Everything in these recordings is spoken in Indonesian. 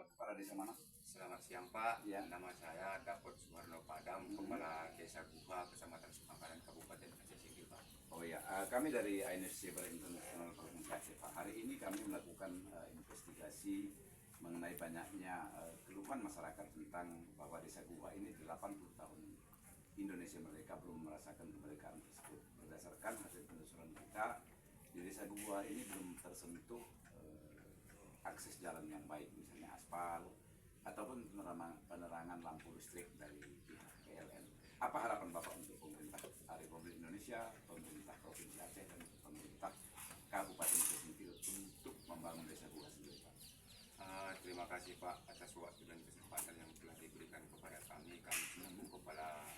Kepala Desa mana? Selamat siang Pak, Ya. nama saya Dapot Suwarno Padam, Kepala Desa Guha, Kecamatan Sukangkaran, Kabupaten Aceh Singkil Pak. Oh ya, kami dari INS Cyber International Provinsi Aceh Pak. Hari ini kami melakukan investigasi mengenai banyaknya keluhan masyarakat tentang bahwa Desa Guha ini 80 tahun Indonesia merdeka belum merasakan kemerdekaan tersebut. Berdasarkan hasil penelusuran kita, di Desa Guha ini belum tersentuh akses jalan yang baik, misalnya aspal ataupun penerangan lampu listrik dari pihak PLN. Apa harapan Bapak untuk pemerintah Republik Indonesia, pemerintah Provinsi Aceh, dan pemerintah Kabupaten Aceh Singkil untuk membangun Desa Guha sendiri, Pak? Terima kasih Pak atas waktu dan kesempatan yang telah diberikan kepada kami. Kami selaku Kepala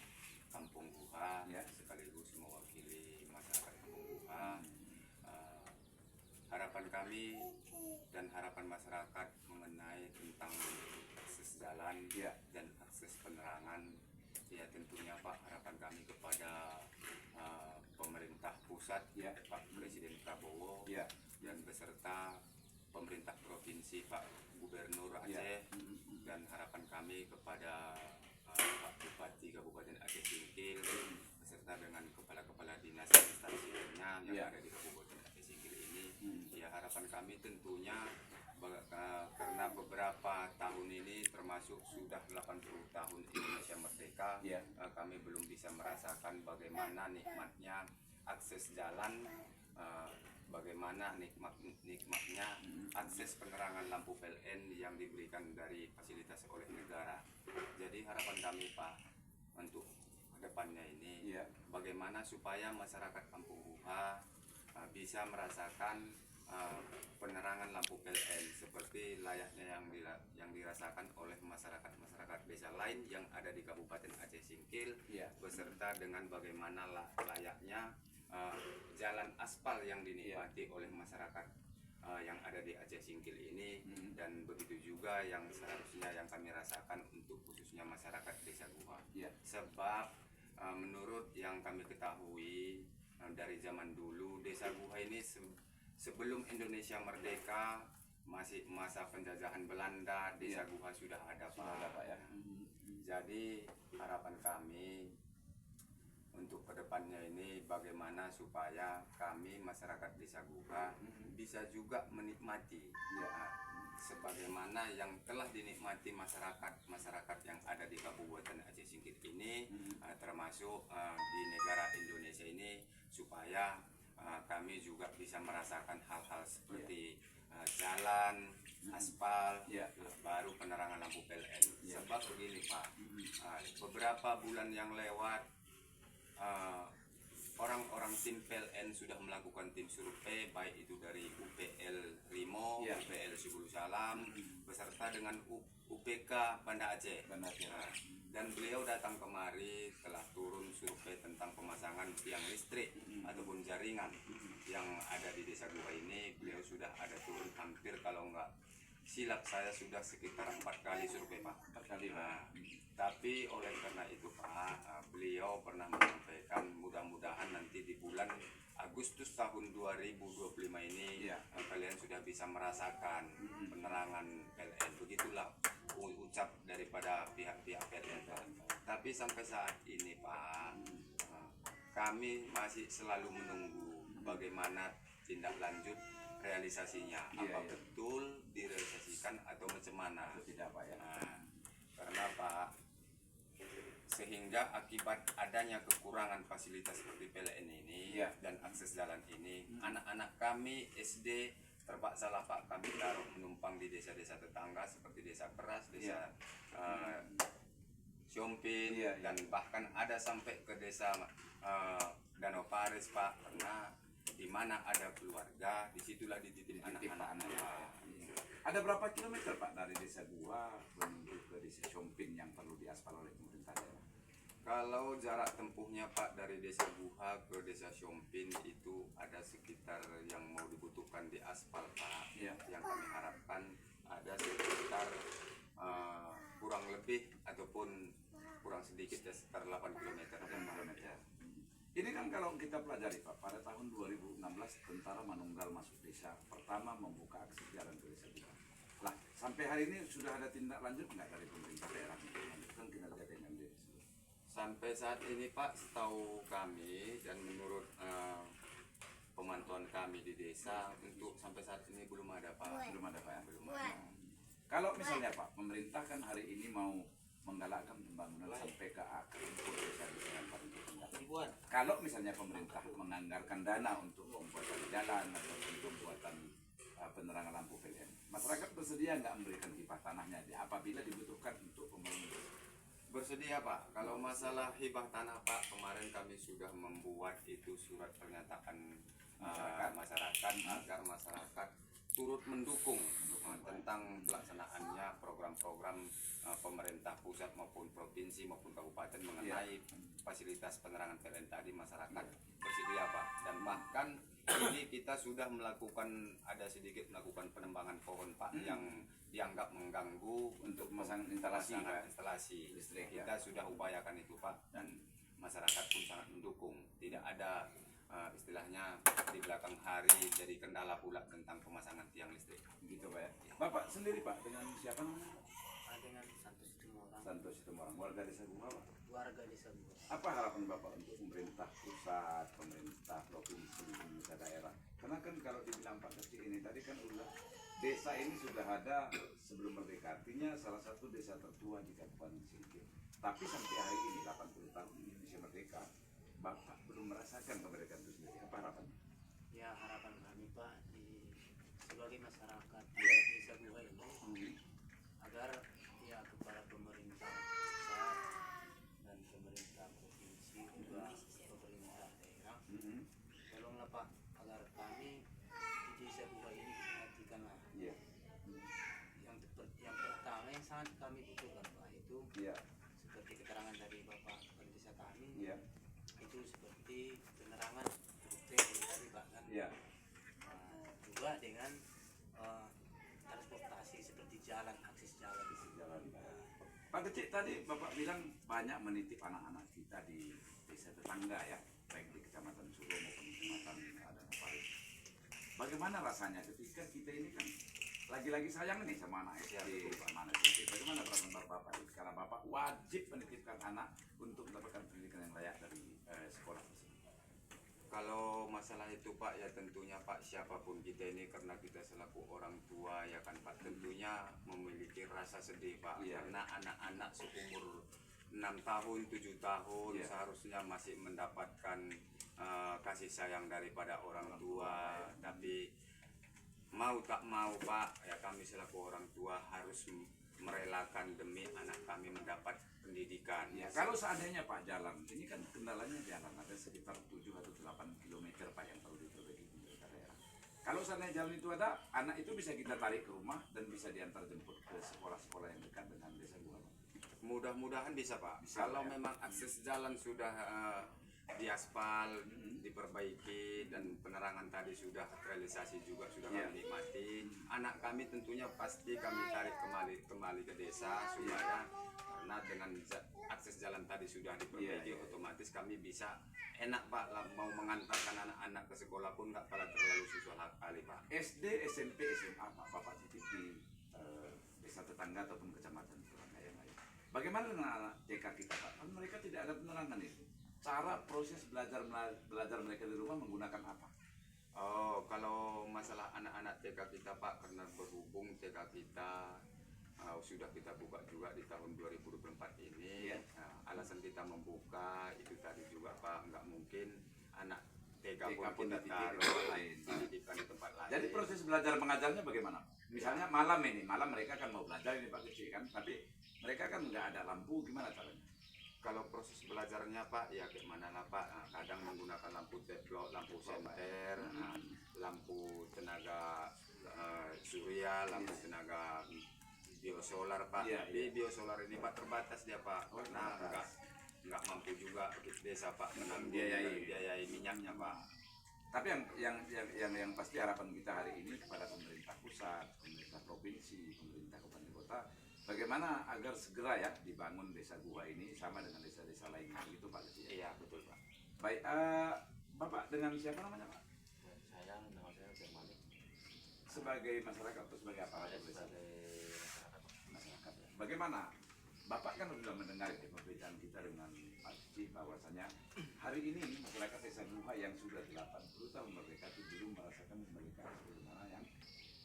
Kampung Guha, Ya. sekaligus mewakili masyarakat Kampung Guha. Harapan kami dan harapan masyarakat mengenai tentang akses jalan Ya. dan akses penerangan, ya tentunya Pak, harapan kami kepada pemerintah pusat, Ya. Pak Presiden Prabowo, Ya. dan beserta pemerintah provinsi, Pak Gubernur Aceh, Ya. dan harapan kami kepada Pak Bupati Kabupaten Aceh Singkil beserta dengan kepala-kepala dinas instansi lainnya yang Ya. ada di Kabupaten Aceh Singkil ini. Ya, harapan kami tentunya karena beberapa tahun ini termasuk sudah 80 tahun Indonesia merdeka, Ya. kami belum bisa merasakan bagaimana nikmatnya akses jalan, bagaimana nikmatnya akses penerangan lampu PLN yang diberikan dari fasilitas oleh negara. Jadi harapan kami Pak untuk kedepannya ini, Ya. bagaimana supaya masyarakat Kampung Guha bisa merasakan penerangan lampu PLN seperti layaknya yang dirasakan oleh masyarakat desa lain yang ada di Kabupaten Aceh Singkil, Ya. beserta dengan bagaimana layaknya jalan aspal yang dinikmati oleh masyarakat yang ada di Aceh Singkil ini, dan begitu juga yang seharusnya yang kami rasakan untuk khususnya masyarakat Desa Guha. Ya. Sebab menurut yang kami ketahui dari zaman dulu, Desa Guha ini sebelum Indonesia merdeka, masih masa penjajahan Belanda, Desa Ya. Guha sudah ada Pak. Sudah ada, Pak, ya. Jadi harapan kami untuk kedepannya ini bagaimana supaya kami masyarakat Desa Guha bisa juga menikmati sebagaimana yang telah dinikmati masyarakat yang ada di Kabupaten Aceh Singkil ini, termasuk di negara Indonesia ini, supaya kami juga bisa merasakan hal-hal seperti jalan, aspal, Ya. baru penerangan lampu PLN. Ya. Sebab begini Pak, beberapa bulan yang lewat orang-orang tim PLN sudah melakukan tim survei, baik itu dari UPL Rimo, Ya. UPL Sibulu Salam, beserta dengan UPK Banda Aceh. Banda Aceh. Dan beliau datang kemari telah turun survei tentang pemasangan tiang listrik ataupun jaringan yang ada di Desa Guha ini. Beliau sudah ada turun hampir, kalau enggak silap saya, sudah sekitar 4 kali survei Pak. 4 kali, Pak. Tapi oleh karena itu Pak, beliau pernah menyampaikan mudah-mudahan nanti di bulan Agustus tahun 2025 ini, Ya. kalian sudah bisa merasakan penerangan PLN. Begitulah ucap daripada pihak-pihak PLN Pak. Tapi sampai saat ini Pak, kami masih selalu menunggu bagaimana tindak lanjut realisasinya. Iya, Apa iya. betul direalisasikan atau macam mana? Atau tidak, Pak, ya? Karena Pak, sehingga akibat adanya kekurangan fasilitas seperti PLN ini, Ya. dan akses jalan ini, anak-anak kami SD terpaksa lah Pak kami taruh menumpang di desa-desa tetangga seperti Desa Keras, Desa Siompin, Ya, ya. dan bahkan ada sampai ke Desa Danau Paris Pak, karena di mana ada keluarga, disitulah dititip anak-anak. Ada berapa kilometer Pak dari Desa Guha menuju ke Desa Siompin yang perlu diaspal oleh pemerintah daerah? Kalau jarak tempuhnya Pak dari Desa Guha ke Desa Siompin itu ada sekitar, yang mau dibutuhkan di aspal Pak, Ya. yang kami harapkan ada sekitar kurang lebih ataupun kurang sedikit ya sekitar 8 km. Ini kan kalau kita pelajari Pak, pada tahun 2016 tentara Manunggal masuk desa, pertama membuka akses jalan ke Desa Guha. Lah, Sampai hari ini sudah ada tindak lanjut nggak dari pemerintah daerah untuk melanjutkan kinerja dengan desa? Sampai saat ini Pak, setahu kami dan menurut pemantauan kami di desa, untuk sampai saat ini belum ada Pak. Belum ada Pak ya? Belum ada. Kalau misalnya Pak, pemerintah kan hari ini mau menggalakkan pembangunan sampai ke akar rumput desa-desa yang paling tertinggal. Kalau misalnya pemerintah menganggarkan dana untuk pembuatan jalan atau untuk pembuatan penerangan lampu PLN, masyarakat bersedia nggak memberikan hibah tanahnya apabila dibutuhkan untuk pembangunan desa? Bersedia Pak. Kalau masalah hibah tanah Pak, kemarin kami sudah membuat itu surat pernyataan masyarakat agar masyarakat turut mendukung tentang pelaksanaannya program-program pemerintah pusat maupun provinsi maupun kabupaten mengenai fasilitas penerangan PLN tadi. Masyarakat bersedia Pak, dan bahkan ini kita sudah melakukan melakukan penembangan pohon Pak yang dianggap mengganggu untuk memasang instalasi listrik. Kita sudah upayakan itu Pak, dan masyarakat pun sangat mendukung. Tidak ada istilahnya di belakang hari jadi kendala pula tentang pemasangan tiang listrik. Gitu Pak ya. Bapak sendiri Pak dengan siapa namanya? Dengan Santos Situmorang. Santos Situmorang, warga desa Guha Pak. Warga desa Guha. Apa harapan Bapak untuk pemerintah pusat, pemerintah provinsi, pemerintah daerah? Karena kan kalau dibilang Pak Kecil ini tadi kan udah desa ini sudah ada sebelum merdeka, artinya salah satu desa tertua di Kabupaten Singkil. Tapi sampai hari ini 80 tahun Indonesia merdeka, Bapak belum merasakan kemerdekaan itu sendiri. Apa harapannya? Ya, harapan kami Pak sebagai masyarakat desa Guha ini agar ya kepada pemerintah pusat dan pemerintah provinsi juga pemerintah daerah, tolonglah Pak agar kami di desa Guha ini diperhatikanlah. Iya. Yang pertama yang sangat kami butuhkan Pak itu Iya. seperti keterangan dari Bapak Kepala Desa kami, Iya. itu seperti penerangan PLN tadi Pak kan. Iya. Juga dengan transportasi seperti jalan, akses jalan. Pak Kecil tadi Bapak bilang banyak menitip anak-anak kita di desa tetangga ya, baik di Kecamatan Suro maupun Kecamatan Adanapari. Bagaimana rasanya ketika kita ini kan lagi-lagi sayang nih sama anak SD, sama anak SD. Bagaimana perasaan Bapak itu? Karena Bapak wajib menitipkan anak untuk mendapatkan pendidikan yang layak dari sekolah tersebut. Kalau masalah itu Pak, ya tentunya Pak, siapapun kita ini karena kita selaku orang tua ya kan Pak, tentunya memiliki rasa sedih Pak. Karena anak-anak seumur 6 tahun, 7 tahun seharusnya masih mendapatkan kasih sayang daripada orang tua. Tapi mau tak mau Pak, ya kami selaku orang tua harus merelakan demi anak kami mendapat pendidikan. Ya, kalau seandainya Pak jalan, ini kan kendalanya jalan ada sekitar 7 atau 8 km Pak yang perlu diperbaiki pemerintah daerah. Kalau seandainya jalan itu ada, anak itu bisa kita tarik ke rumah dan bisa diantar jemput ke sekolah-sekolah yang dekat dengan desa Guha. Mudah-mudahan bisa Pak. Bisa, kalau ya. memang akses jalan sudah diaspal, diperbaiki, dan penerangan tadi sudah terrealisasi juga sudah kami nikmati, anak kami tentunya pasti kami tarik kembali ke desa supaya karena dengan akses jalan tadi sudah diperbaiki, otomatis kami bisa enak Pak mau mengantarkan anak-anak ke sekolah pun nggak kalah terlalu susah kali Pak. SD, SMP, SMA Bapak titipi desa tetangga ataupun kecamatan Surabaya yang lain. Bagaimana dengan anak TK kita Pak? Kan mereka tidak ada penerangan itu. Cara proses belajar mereka di rumah menggunakan apa? Oh, kalau masalah anak-anak TK kita Pak, karena berhubung TK kita sudah kita buka juga di tahun 2024 ini. Alasan kita membuka itu tadi juga Pak, nggak mungkin anak TK pun kita taruh dititipkan di tempat lain. Jadi proses belajar mengajarnya bagaimana? Misalnya malam mereka kan mau belajar ini Pak Kecil kan, tapi mereka kan nggak ada lampu, gimana caranya? Kalau proses belajarnya Pak, ya gimana lah Pak, kadang menggunakan lampu teplok, lampu senter, lampu tenaga surya, lampu tenaga biosolar Pak. Tapi biosolar ini Pak terbatas dia Pak, karena nggak mampu juga desa Pak menanggung biayai minyaknya Pak. Tapi yang pasti harapan kita hari ini kepada pemerintah pusat, pemerintah provinsi, pemerintah kabupaten kota, bagaimana agar segera ya dibangun desa Guha ini sama dengan desa-desa lainnya, begitu Pak Kecil? Iya betul Pak. Baik, Bapak dengan siapa namanya Pak? Nama saya Firmani. Sebagai masyarakat atau sebagai apa? Saya sebagai bagaimana? Bapak kan sudah mendengar ya pembicaraan kita dengan Pak Cici bahwasanya hari ini masyarakat Desa Guha yang sudah 80 tahun merdeka itu belum merasakan kemerdekaan sebagaimana yang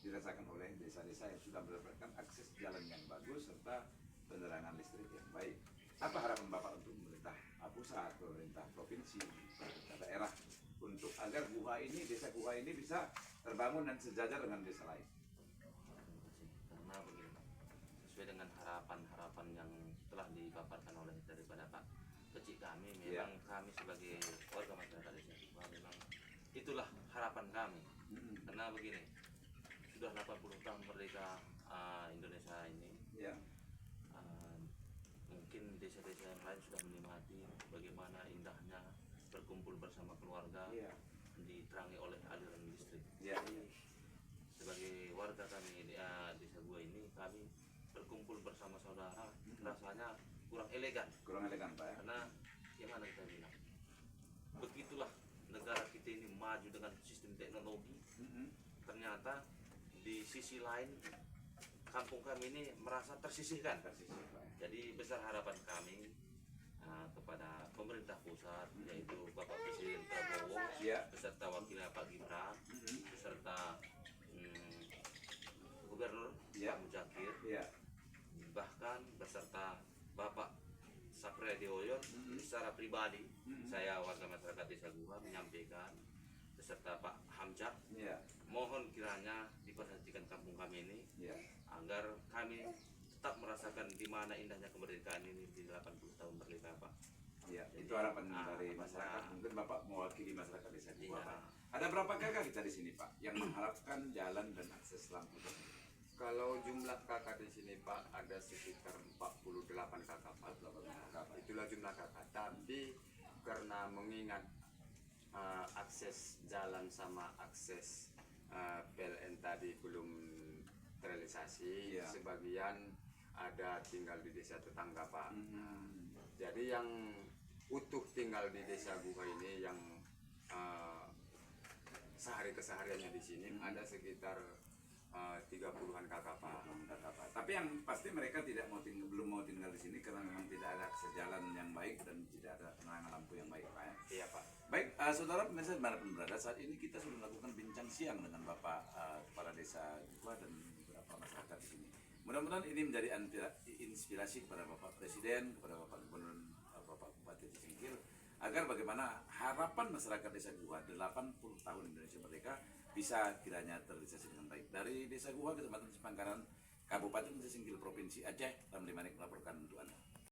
dirasakan oleh desa-desa yang sudah mendapatkan akses jalan yang bagus serta penerangan listrik yang baik. Apa harapan Bapak untuk pemerintah pusat, pemerintah provinsi, pemerintah daerah untuk agar Guha ini, desa Guha ini bisa terbangun dan sejajar dengan desa lain? Karena begini, sesuai dengan harapan-harapan yang telah dipaparkan oleh daripada Pak Kecik kami, memang kami sebagai warga masyarakat desa Guha memang itulah harapan kami. Karena begini, sudah 80 tahun merdeka Indonesia ini, mungkin desa-desa yang lain sudah menikmati bagaimana indahnya berkumpul bersama keluarga, diterangi oleh aliran listrik. Jadi sebagai warga kami di desa Guha ini, kami berkumpul bersama saudara rasanya kurang elegan. Kurang elegan Pak ya? Karena gimana kita bilang, begitulah negara kita ini maju dengan sistem teknologi. Ternyata di sisi lain kampung kami ini merasa tersisihkan. Jadi besar harapan kami kepada pemerintah pusat, yaitu Bapak Presiden Prabowo beserta wakilnya Pak Gibran, beserta Gubernur Pak Mujakir, bahkan beserta Bapak Sapriyadioyo secara pribadi, saya warga masyarakat Desa Guha menyampaikan beserta Pak Hamzah, mohon kiranya diperhatikan kampung kami ini agar kami tetap merasakan di mana indahnya kemerdekaan ini di 80 tahun merdeka, Pak. Iya, itu harapan dari masyarakat. Mungkin Bapak mewakili masyarakat Desa Guha, Pak. Ada berapa kakak kita di sini, Pak, yang mengharapkan jalan dan akses lampu? Kalau jumlah kakak di sini Pak ada sekitar 48 kakak Pak. Itulah jumlah kakak. Tapi karena mengingat akses jalan sama akses PLN tadi belum terrealisasi, sebagian ada tinggal di desa tetangga Pak. Jadi yang utuh tinggal di Desa Guha ini yang sehari kesehariannya di sini ada sekitar 30-an kakak Pak. Tapi yang pasti mereka belum mau tinggal di sini karena memang tidak ada akses jalan yang baik dan tidak ada penerangan lampu yang baik, Pak. Iya Pak. Baik, saudara pemirsa dimanapun berada, saat ini kita sudah melakukan bincang siang dengan Bapak Kepala Desa Guha dan beberapa masyarakat di sini. Mudah-mudahan ini menjadi inspirasi kepada Bapak Presiden, kepada Bapak Gubernur, Bapak Bupati Cisingkil, agar bagaimana harapan masyarakat Desa Guha 80 tahun Indonesia Merdeka bisa kiranya terrealisasi dengan baik. Dari Desa Guha, Kecamatan Cipangkaran, Kabupaten Cisingkil, Provinsi Aceh, Ramli Manik melaporkan.